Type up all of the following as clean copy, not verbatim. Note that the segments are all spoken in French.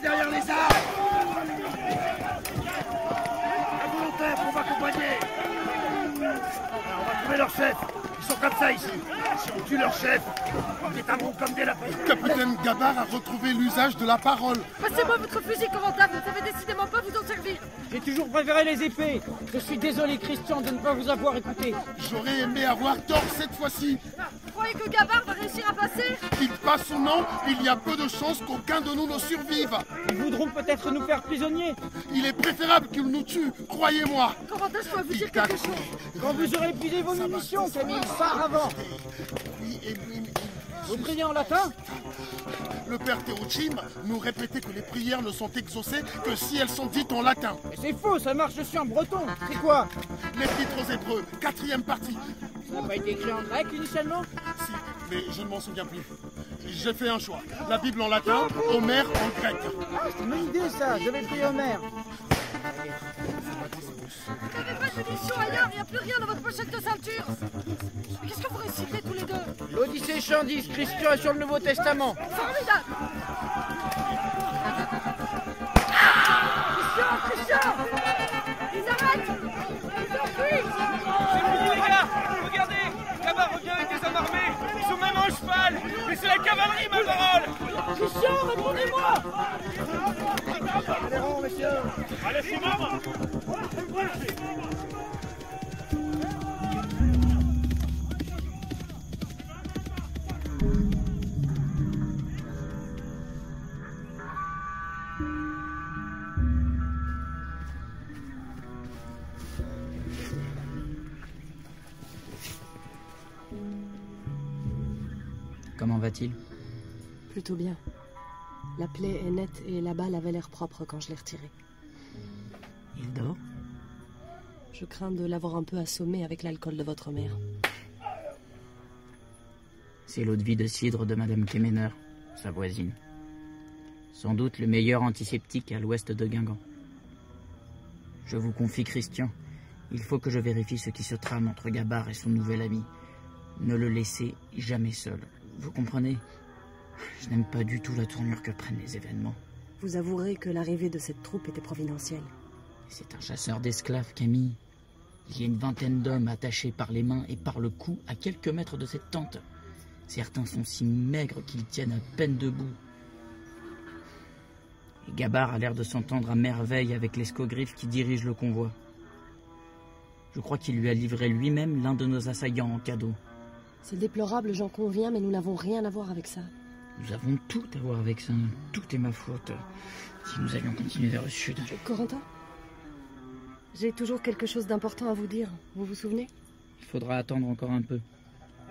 Derrière les arbres. Les volontaires pour m'accompagner. On va trouver leur chef. Ils sont comme ça ici. Si on tue leur chef, ils éteindront comme des lapins. Capitaine Gabar a retrouvé l'usage de la parole. Passez-moi votre fusil, commandant. Vous ne savez décidément pas vous en servir. J'ai toujours préféré les épées. Je suis désolé, Christian, de ne pas vous avoir écouté. J'aurais aimé avoir tort cette fois-ci. Vous croyez que Gabar va réussir à passer? Qu'il passe ou non, il y a peu de chances qu'aucun de nous ne survive. Ils voudront peut-être nous faire prisonniers. Il est préférable qu'ils nous tuent, croyez-moi. Commandant, je dois vous dire quelque chose. Quand vous aurez épuisé vos munitions, Camille, par avant. Vous priez en latin? Le père Théochim nous répétait que les prières ne sont exaucées que si elles sont dites en latin. Mais c'est faux, ça marche aussi en breton. C'est quoi? L'Épître aux Hébreux, 4e partie. Ça n'a pas été écrit en grec initialement? Si, mais je ne m'en souviens plus. J'ai fait un choix. La Bible en latin, Homère en grec. Ah, c'est une bonne idée ça, j'avais pris Homère. Vous n'avez pas de munitions ailleurs, il n'y a plus rien dans votre pochette de ceinture. Mais qu'est-ce que vous récitez tous les deux? L'Odyssée Chandis, Christian est sur le Nouveau Testament. Formidable. Christian! Ils arrêtent! Ils enfuient! C'est fini les gars! Regardez! Gabar revient avec des hommes armés! Ils sont même en cheval! Mais c'est la cavalerie, ma parole! Christian, répondez-moi! Allez, c'est bon! Comment va-t-il? Plutôt bien. La plaie est nette et la balle avait l'air propre quand je l'ai retirée. Il dort? Je crains de l'avoir un peu assommé avec l'alcool de votre mère. C'est l'eau de vie de cidre de Madame Kemener, sa voisine. Sans doute le meilleur antiseptique à l'ouest de Guingamp. Je vous confie, Christian, il faut que je vérifie ce qui se trame entre Gabar et son nouvel ami. Ne le laissez jamais seul. Vous comprenez? Je n'aime pas du tout la tournure que prennent les événements. Vous avouerez que l'arrivée de cette troupe était providentielle. C'est un chasseur d'esclaves, Camille. Il y a une vingtaine d'hommes attachés par les mains et par le cou à quelques mètres de cette tente. Certains sont si maigres qu'ils tiennent à peine debout. Et Gabar a l'air de s'entendre à merveille avec l'escogriffe qui dirige le convoi. Je crois qu'il lui a livré lui-même l'un de nos assaillants en cadeau. C'est déplorable, j'en conviens, mais nous n'avons rien à voir avec ça. Nous avons tout à voir avec ça. Tout est ma faute. Si nous avions continué vers le sud... Corentin, j'ai toujours quelque chose d'important à vous dire. Vous vous souvenez? Il faudra attendre encore un peu.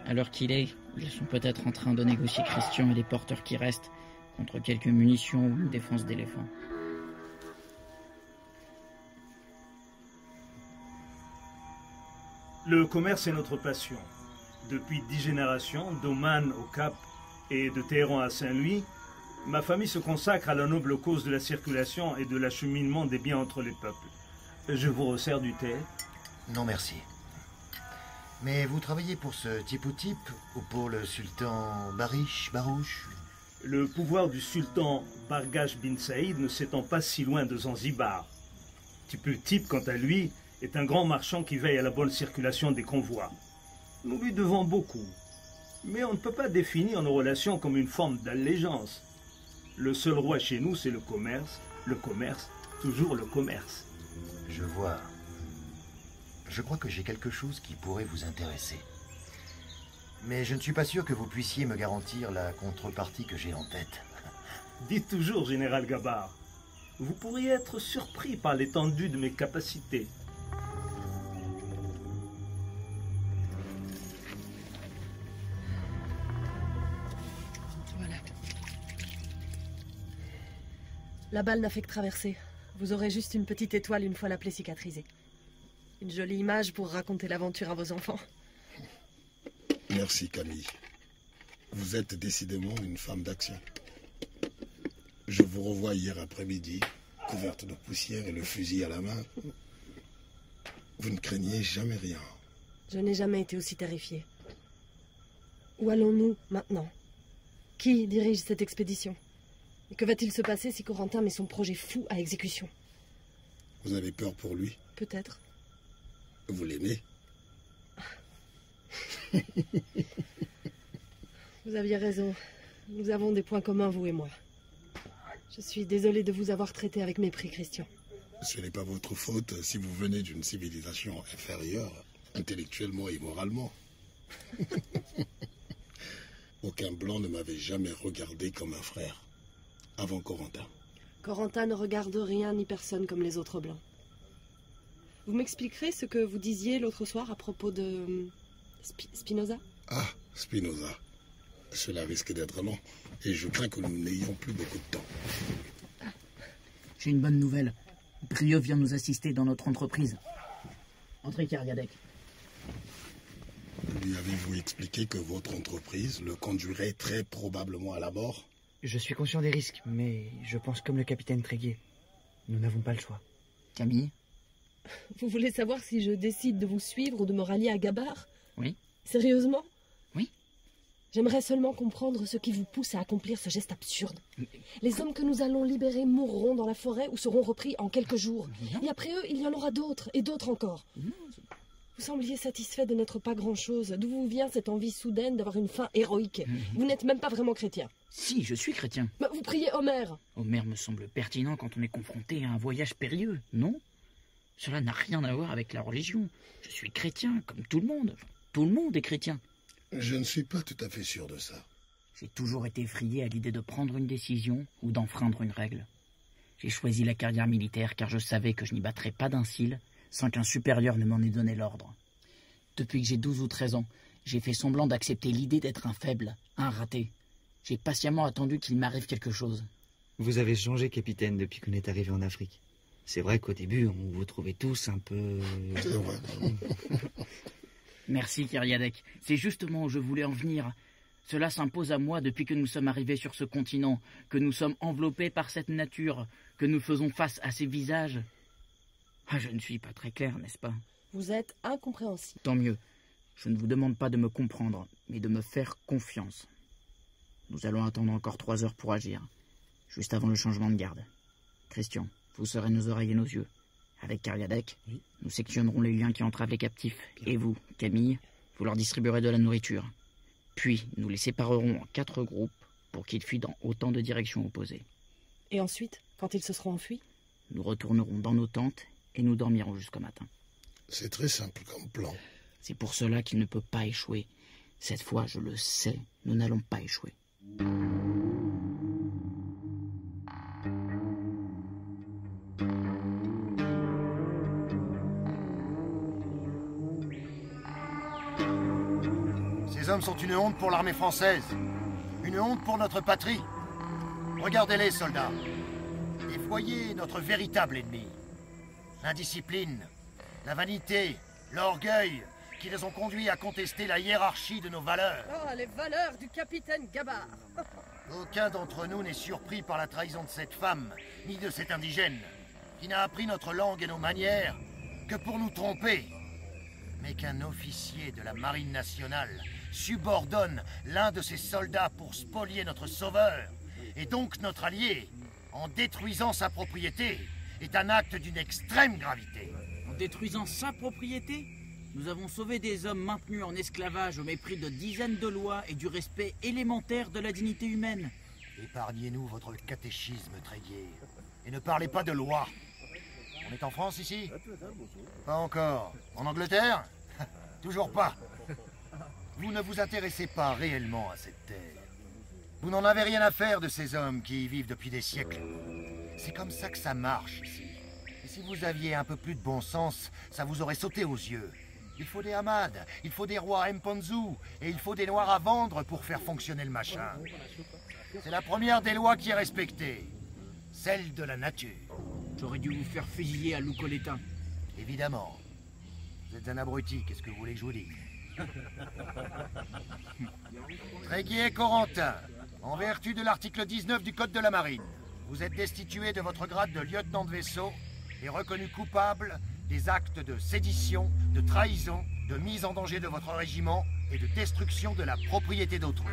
À l'heure qu'il est, ils sont peut-être en train de négocier Christian et les porteurs qui restent contre quelques munitions ou une défense d'éléphants. Le commerce est notre passion. Depuis 10 générations, d'Oman au Cap et de Téhéran à Saint-Louis, ma famille se consacre à la noble cause de la circulation et de l'acheminement des biens entre les peuples. Je vous resserre du thé? Non, merci. Mais vous travaillez pour ce type ou pour le sultan Barouche? Le pouvoir du sultan Bargash bin Saïd ne s'étend pas si loin de Zanzibar. Type, quant à lui, est un grand marchand qui veille à la bonne circulation des convois. Nous lui devons beaucoup. Mais on ne peut pas définir nos relations comme une forme d'allégeance. Le seul roi chez nous, c'est le commerce. Le commerce, toujours le commerce. Je vois. Je crois que j'ai quelque chose qui pourrait vous intéresser. Mais je ne suis pas sûr que vous puissiez me garantir la contrepartie que j'ai en tête. Dites toujours, général Gabar. Vous pourriez être surpris par l'étendue de mes capacités. Voilà. La balle n'a fait que traverser. Vous aurez juste une petite étoile une fois la plaie cicatrisée. Une jolie image pour raconter l'aventure à vos enfants. Merci, Camille. Vous êtes décidément une femme d'action. Je vous revois hier après-midi, couverte de poussière et le fusil à la main. Vous ne craignez jamais rien. Je n'ai jamais été aussi terrifiée. Où allons-nous maintenant? Qui dirige cette expédition? Et que va-t-il se passer si Corentin met son projet fou à exécution? Vous avez peur pour lui? Peut-être. Vous l'aimez? Vous aviez raison. Nous avons des points communs, vous et moi. Je suis désolée de vous avoir traité avec mépris, Christian. Ce n'est pas votre faute si vous venez d'une civilisation inférieure, intellectuellement et moralement. Aucun blanc ne m'avait jamais regardé comme un frère, avant Corentin. Corentin ne regarde rien ni personne comme les autres blancs. Vous m'expliquerez ce que vous disiez l'autre soir à propos de... Spinoza? Ah, Spinoza. Cela risque d'être long, et je crains que nous n'ayons plus beaucoup de temps. J'ai une bonne nouvelle. Brio vient nous assister dans notre entreprise. Entrez, Kariadek. Lui avez-vous expliqué que votre entreprise le conduirait très probablement à la mort? Je suis conscient des risques, mais je pense comme le capitaine Tréguier. Nous n'avons pas le choix. Camille? Vous voulez savoir si je décide de vous suivre ou de me rallier à Gabard? Oui. Sérieusement? Oui. J'aimerais seulement comprendre ce qui vous pousse à accomplir ce geste absurde. Les hommes que nous allons libérer mourront dans la forêt ou seront repris en quelques jours. Et après eux, il y en aura d'autres, et d'autres encore. Vous sembliez satisfait de n'être pas grand-chose. D'où vous vient cette envie soudaine d'avoir une fin héroïque? Vous n'êtes même pas vraiment chrétien. Si, je suis chrétien. Bah, vous priez Homère. Homère me semble pertinent quand on est confronté à un voyage périlleux, non? Cela n'a rien à voir avec la religion. Je suis chrétien, comme tout le monde. Tout le monde est chrétien. Je ne suis pas tout à fait sûr de ça. J'ai toujours été effrayé à l'idée de prendre une décision ou d'enfreindre une règle. J'ai choisi la carrière militaire car je savais que je n'y battrais pas d'un cil sans qu'un supérieur ne m'en ait donné l'ordre. Depuis que j'ai 12 ou 13 ans, j'ai fait semblant d'accepter l'idée d'être un faible, un raté. J'ai patiemment attendu qu'il m'arrive quelque chose. Vous avez changé, capitaine, depuis qu'on est arrivé en Afrique. C'est vrai qu'au début, on vous trouvait tous un peu... C'est vrai. Merci, Kariadek. C'est justement où je voulais en venir. Cela s'impose à moi depuis que nous sommes arrivés sur ce continent, que nous sommes enveloppés par cette nature, que nous faisons face à ces visages. Ah, je ne suis pas très clair, n'est-ce pas? Vous êtes incompréhensible. Tant mieux. Je ne vous demande pas de me comprendre, mais de me faire confiance. Nous allons attendre encore 3 heures pour agir, juste avant le changement de garde. Christian, vous serez nos oreilles et nos yeux. Avec Kariadek, nous sectionnerons les liens qui entravent les captifs. Et vous, Camille, vous leur distribuerez de la nourriture. Puis, nous les séparerons en 4 groupes pour qu'ils fuient dans autant de directions opposées. Et ensuite, quand ils se seront enfuis? Nous retournerons dans nos tentes et nous dormirons jusqu'au matin. C'est très simple comme plan. C'est pour cela qu'il ne peut pas échouer. Cette fois, je le sais, nous n'allons pas échouer. Ces hommes sont une honte pour l'armée française. Une honte pour notre patrie. Regardez-les, soldats. Et voyez notre véritable ennemi. L'indiscipline, la vanité, l'orgueil qui les ont conduits à contester la hiérarchie de nos valeurs. Oh, les valeurs du capitaine Gabard. Aucun d'entre nous n'est surpris par la trahison de cette femme, ni de cet indigène, qui n'a appris notre langue et nos manières que pour nous tromper. Mais qu'un officier de la marine nationale subordonne l'un de ses soldats pour spolier notre sauveur, et donc notre allié, en détruisant sa propriété, est un acte d'une extrême gravité. En détruisant sa propriété, nous avons sauvé des hommes maintenus en esclavage au mépris de dizaines de lois et du respect élémentaire de la dignité humaine. Épargnez-nous votre catéchisme, Tréguier, et ne parlez pas de loi. On est en France ici? Pas encore. En Angleterre? Toujours pas. Vous ne vous intéressez pas réellement à cette terre. Vous n'en avez rien à faire de ces hommes qui y vivent depuis des siècles. C'est comme ça que ça marche ici. Et si vous aviez un peu plus de bon sens, ça vous aurait sauté aux yeux. Il faut des Hamad, il faut des rois Mponzu, et il faut des noirs à vendre pour faire fonctionner le machin. C'est la première des lois qui est respectée. Celle de la nature. J'aurais dû vous faire fusiller à Loukoleta. Évidemment. Vous êtes un abruti, qu'est-ce que vous voulez que je vous dise? Tréguier Corentin, en vertu de l'article 19 du Code de la Marine, Vous êtes destitué de votre grade de lieutenant de vaisseau et reconnu coupable des actes de sédition, de trahison, de mise en danger de votre régiment et de destruction de la propriété d'autrui.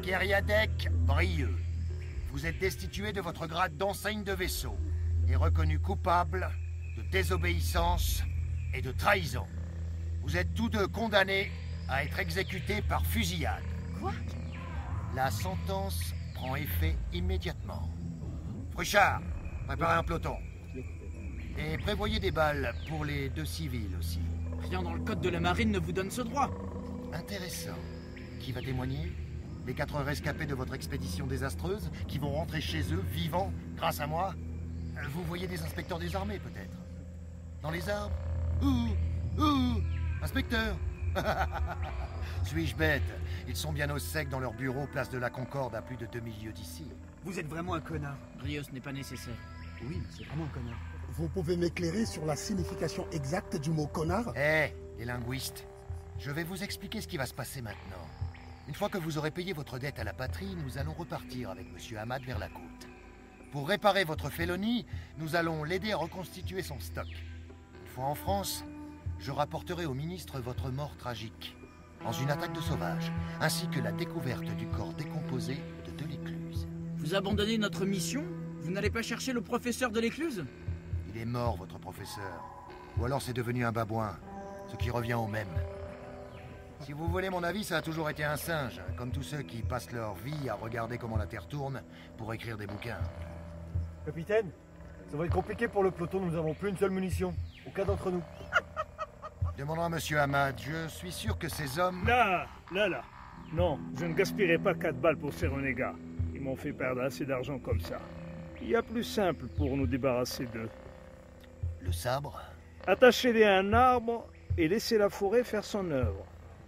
Keriadec Brieux, vous êtes destitué de votre grade d'enseigne de vaisseau et reconnu coupable de désobéissance et de trahison. Vous êtes tous deux condamnés à être exécutés par fusillade. Quoi? La sentence prend effet immédiatement. Fruchard, préparez un peloton. Et prévoyez des balles pour les 2 civils aussi. Rien dans le code de la marine ne vous donne ce droit. Intéressant. Qui va témoigner? Les 4 rescapés de votre expédition désastreuse qui vont rentrer chez eux vivants grâce à moi? Vous voyez des inspecteurs des armées peut-être? Dans les arbres? Ouh, inspecteur. Suis-je bête? Ils sont bien au sec dans leur bureau, place de la Concorde, à plus de 2000 lieues d'ici. Vous êtes vraiment un connard. Brieux, ce n'est pas nécessaire. Oui, mais c'est vraiment un connard. Vous pouvez m'éclairer sur la signification exacte du mot connard? Les linguistes, je vais vous expliquer ce qui va se passer maintenant. Une fois que vous aurez payé votre dette à la patrie, nous allons repartir avec Monsieur Hamad vers la côte. Pour réparer votre félonie, nous allons l'aider à reconstituer son stock. Une fois en France, je rapporterai au ministre votre mort tragique, dans une attaque de sauvages, ainsi que la découverte du corps décomposé de Delécluse. Vous abandonnez notre mission? Vous n'allez pas chercher le professeur de l'Écluse? Il est mort, votre professeur. Ou alors c'est devenu un babouin, ce qui revient au même. Si vous voulez mon avis, ça a toujours été un singe, comme tous ceux qui passent leur vie à regarder comment la Terre tourne pour écrire des bouquins. Capitaine, ça va être compliqué pour le peloton, nous n'avons plus une seule munition. Aucun d'entre nous. Demandons à Monsieur Hamad, je suis sûr que ces hommes... Là. Non, je ne gaspillerai pas 4 balles pour ces renégats. Ils m'ont fait perdre assez d'argent comme ça. Il y a plus simple pour nous débarrasser d'eux. Le sabre? Attachez-les à un arbre et laissez la forêt faire son œuvre.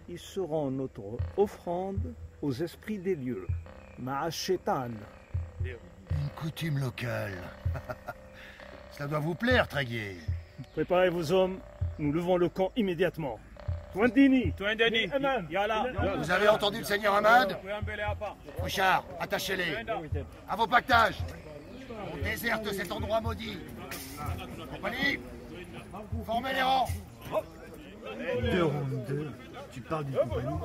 Ils seront notre offrande aux esprits des lieux. Ma'ashetan. Une coutume locale. Cela doit vous plaire, Tréguier. Préparez vos hommes, nous levons le camp immédiatement. Twendini, Yala. Vous avez entendu le seigneur Hamad? Richard, attachez-les. À vos pactages. On déserte cet endroit maudit. Compagnie, formez les rangs. 2 rondes 2. Tu parles d'une compagnie?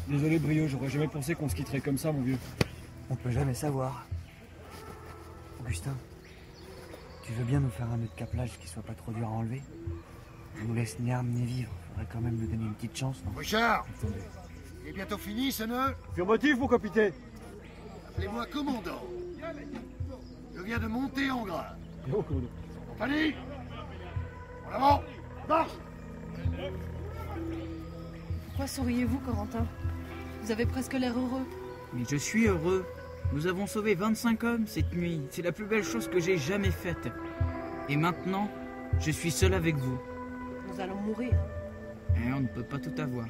Désolé Brio, j'aurais jamais pensé qu'on se quitterait comme ça, mon vieux. On peut jamais savoir. Augustin, tu veux bien nous faire un nœud de caplage qui soit pas trop dur à enlever? Je nous laisse ni armes ni vivres. Faudrait quand même nous donner une petite chance, non? Richard, il est bientôt fini ce nœud? Affirmatif, mon capitaine. Appelez-moi commandant. Je viens de monter en grade. Compagnie, en avant, marche! Pourquoi souriez-vous, Corentin? Vous avez presque l'air heureux. Mais je suis heureux. Nous avons sauvé 25 hommes cette nuit. C'est la plus belle chose que j'ai jamais faite. Et maintenant, je suis seul avec vous. Nous allons mourir. Et on ne peut pas tout avoir.